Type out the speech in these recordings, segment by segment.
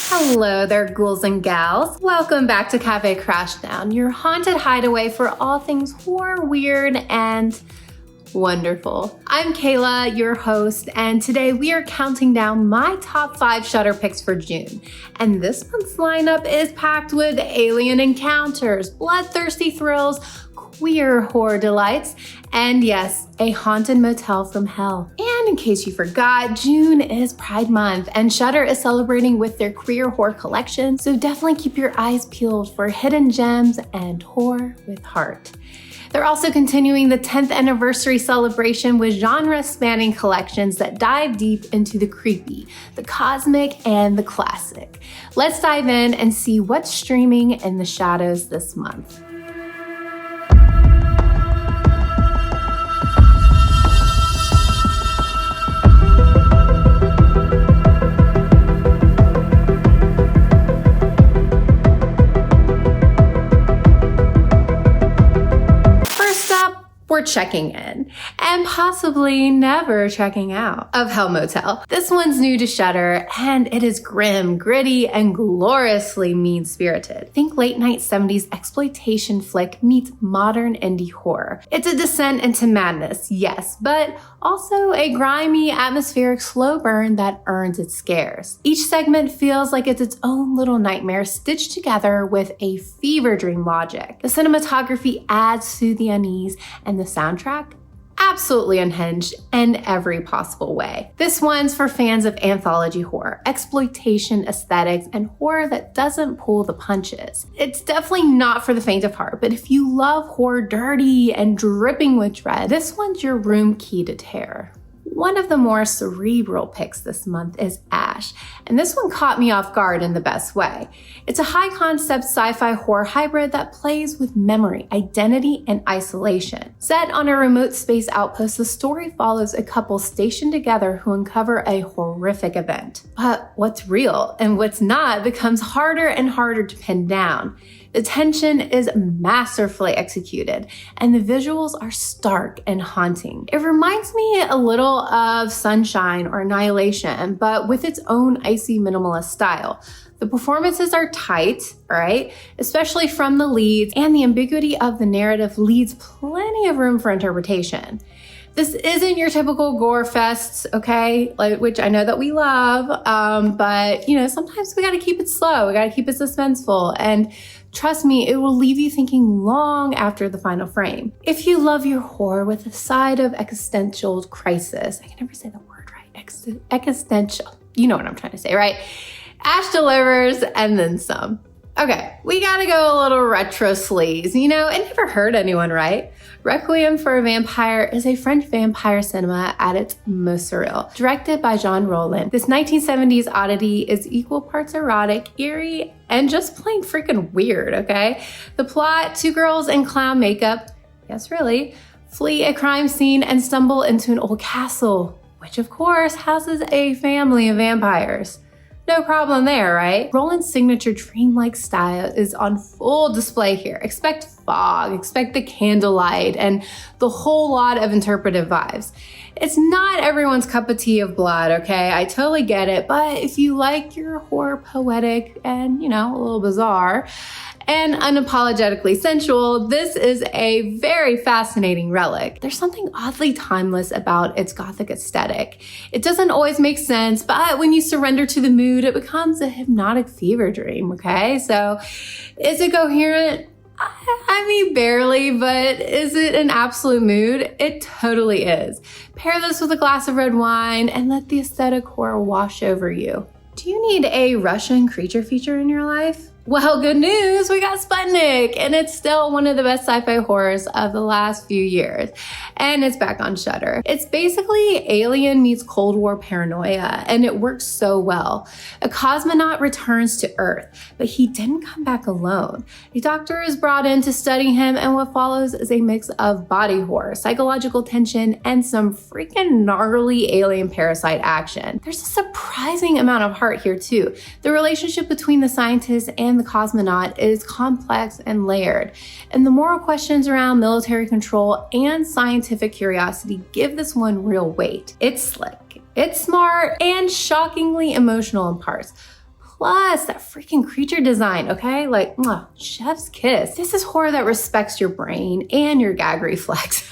Hello there, ghouls and gals. Welcome back to Cafe Crashdown, your haunted hideaway for all things horror, weird, and wonderful. I'm Kayla, your host, and today we are counting down my top 5 Shudder picks for June. And this month's lineup is packed with alien encounters, bloodthirsty thrills, queer horror delights, and yes, a haunted motel from hell. And in case you forgot, June is Pride Month, and Shudder is celebrating with their queer horror collection, so definitely keep your eyes peeled for hidden gems and horror with heart. They're also continuing the 10th anniversary celebration with genre-spanning collections that dive deep into the creepy, the cosmic, and the classic. Let's dive in and see what's streaming in the shadows this month. We're checking in, and possibly never checking out, of Hell Motel. This one's new to Shudder, and it is grim, gritty, and gloriously mean-spirited. Think late night 70s exploitation flick meets modern indie horror. It's a descent into madness, yes, but also a grimy, atmospheric slow burn that earns its scares. Each segment feels like it's its own little nightmare stitched together with a fever dream logic. The cinematography adds to the unease, and the soundtrack? Absolutely unhinged in every possible way. This one's for fans of anthology horror, exploitation aesthetics, and horror that doesn't pull the punches. It's definitely not for the faint of heart, but if you love horror dirty and dripping with dread, this one's your room key to terror. One of the more cerebral picks this month is Ash, and this one caught me off guard in the best way. It's a high-concept sci-fi horror hybrid that plays with memory, identity, and isolation. Set on a remote space outpost, the story follows a couple stationed together who uncover a horrific event. But what's real and what's not becomes harder and harder to pin down. The tension is masterfully executed, and the visuals are stark and haunting. It reminds me a little of Sunshine or Annihilation, but with its own icy minimalist style. The performances are tight, right? Especially from the leads, and the ambiguity of the narrative leaves plenty of room for interpretation. This isn't your typical gore fests, okay? Which I know that we love, but sometimes we gotta keep it slow. We gotta keep it suspenseful, and trust me, it will leave you thinking long after the final frame. If you love your horror with a side of existential crisis, I can never say the word right, existential, you know what I'm trying to say, right? Ash delivers, and then some. Okay, we gotta go a little retro sleaze. It never hurt anyone, right? Requiem for a Vampire is a French vampire cinema at its most surreal. Directed by Jean Rollin, this 1970s oddity is equal parts erotic, eerie, and just plain freaking weird, okay? The plot, 2 girls in clown makeup, yes really, flee a crime scene and stumble into an old castle, which of course houses a family of vampires. No problem there, right? Roland's signature dreamlike style is on full display here. Expect fog, expect the candlelight, and the whole lot of interpretive vibes. It's not everyone's cup of tea of blood, okay? I totally get it, but if you like your horror poetic and, a little bizarre, and unapologetically sensual, this is a very fascinating relic. There's something oddly timeless about its gothic aesthetic. It doesn't always make sense, but when you surrender to the mood, it becomes a hypnotic fever dream, okay? So is it coherent? I mean, barely, but is it an absolute mood? It totally is. Pair this with a glass of red wine and let the aesthetic horror wash over you. Do you need a Russian creature feature in your life? Well, good news, we got Sputnik, and it's still one of the best sci-fi horrors of the last few years, and it's back on Shudder. It's basically Alien meets Cold War paranoia, and it works so well. A cosmonaut returns to Earth, but he didn't come back alone. A doctor is brought in to study him, and what follows is a mix of body horror, psychological tension, and some freaking gnarly alien parasite action. There's a surprising amount of heart here too. The relationship between the scientist and the cosmonaut is complex and layered, and the moral questions around military control and scientific curiosity give this one real weight. It's slick, it's smart, and shockingly emotional in parts. Plus, that freaking creature design, okay? Like, chef's kiss. This is horror that respects your brain and your gag reflex.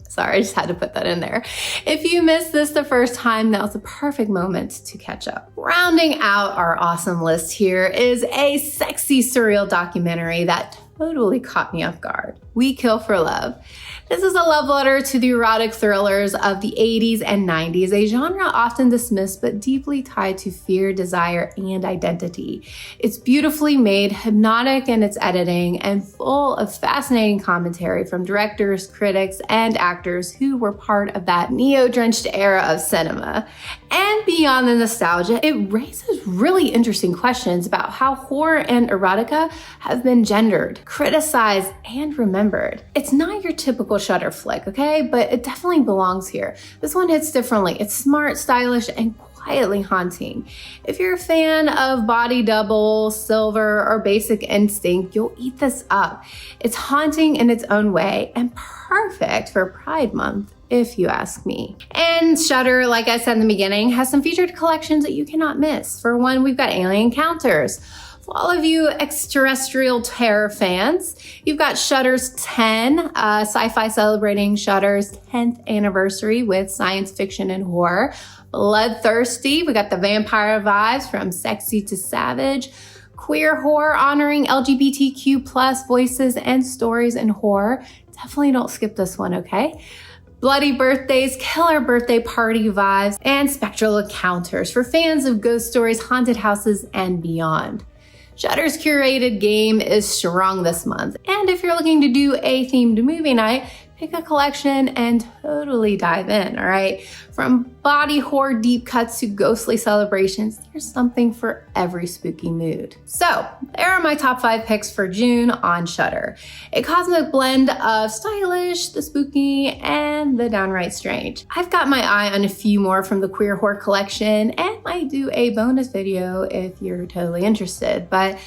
Sorry, I just had to put that in there. If you missed this the first time, now's the perfect moment to catch up. Rounding out our awesome list here is a sexy surreal documentary that totally caught me off guard. We Kill for Love. This is a love letter to the erotic thrillers of the 80s and 90s, a genre often dismissed but deeply tied to fear, desire, and identity. It's beautifully made, hypnotic in its editing, and full of fascinating commentary from directors, critics, and actors who were part of that neo-drenched era of cinema. And beyond the nostalgia, it raises really interesting questions about how horror and erotica have been gendered, criticized, and remembered. It's not your typical Shudder flick, okay? But it definitely belongs here. This one hits differently. It's smart, stylish, and quietly haunting. If you're a fan of Body Double, Silver, or Basic Instinct, you'll eat this up. It's haunting in its own way and perfect for Pride Month, if you ask me. And Shudder, like I said in the beginning, has some featured collections that you cannot miss. For one, we've got Alien Encounters. For all of you extraterrestrial terror fans, you've got Shudder's 10, Sci-Fi celebrating Shudder's 10th anniversary with science fiction and horror. Bloodthirsty, we got the vampire vibes from Sexy to Savage. Queer horror honoring LGBTQ plus voices and stories in horror. Definitely don't skip this one, okay? Bloody Birthdays, killer birthday party vibes, and Spectral Encounters for fans of ghost stories, haunted houses, and beyond. Shudder's curated game is strong this month, and if you're looking to do a themed movie night, pick a collection and totally dive in, all right? From body horror deep cuts to ghostly celebrations, there's something for every spooky mood. So, there are my top 5 picks for June on Shudder. A cosmic blend of stylish, the spooky, and the downright strange. I've got my eye on a few more from the queer horror collection and might do a bonus video if you're totally interested, but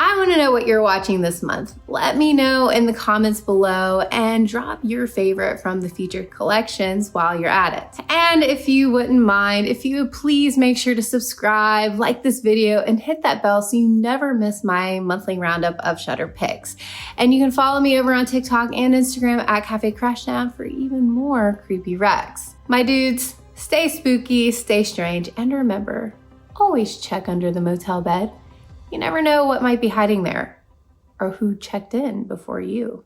I want to know what you're watching this month. Let me know in the comments below and drop your favorite from the featured collections while you're at it. And if you wouldn't mind, if you would please make sure to subscribe, like this video, and hit that bell so you never miss my monthly roundup of Shudder picks. And you can follow me over on TikTok and Instagram at Cafe Crashdown for even more creepy recs. My dudes, stay spooky, stay strange, and remember, always check under the motel bed. You never know what might be hiding there or who checked in before you.